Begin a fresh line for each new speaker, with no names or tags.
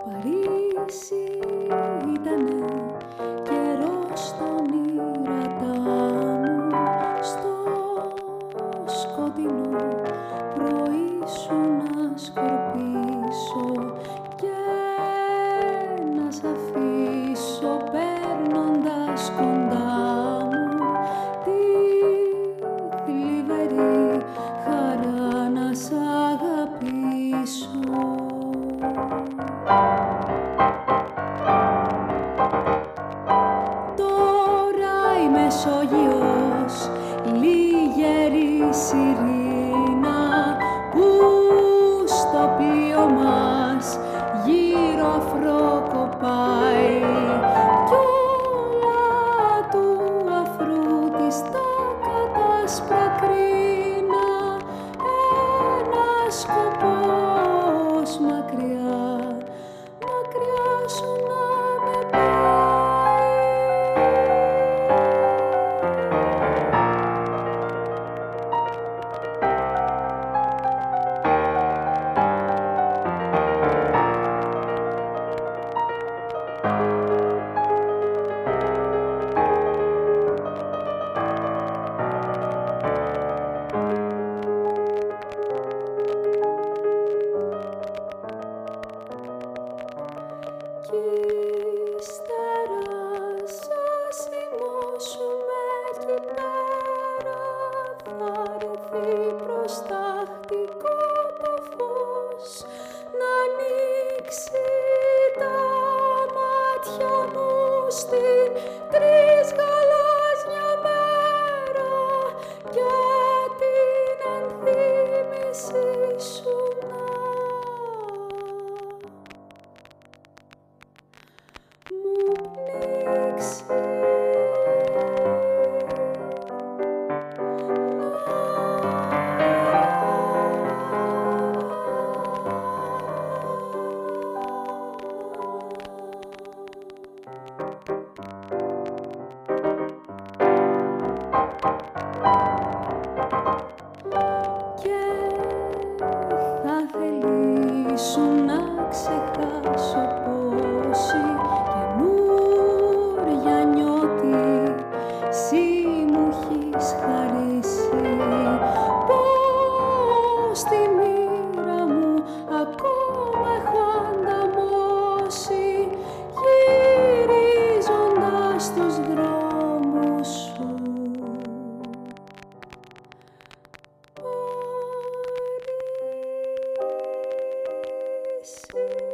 Παρίσι ήτανε καιρός στον ήρατα μου, στο σκοτεινό πρωί σου να σκορπίσω και να σ' αφήσω παίρνοντας κοντά μου τη θλιβερή χαρά να σ' αγαπήσω. Τώρα η Μεσόγειος, λίγερη σιρήνα που στο πλοίο μας γύρω αφρό κοπάει κι όλα του αφρού της τα κατάσπρα κρίνα ένας σκοπός μακριά, μακριά σου να με πάει. Κι ύστερα σας θυμώσουμε κι πέρα θα ρεθεί προστακτικό το φως να ανοίξει τα μάτια μου στην τρίσγαλάζια μέρα και την ενθύμηση σου να μου πνίξει. Και θα θελήσουν να ξεχάσω πόση καινούρια νιώτη εσύ μου έχεις χαρίσει, πως τη μοίρα μου ακόμα έχω ανταμώσει γυρίζοντας τους δρόμους σου. Παρίσι.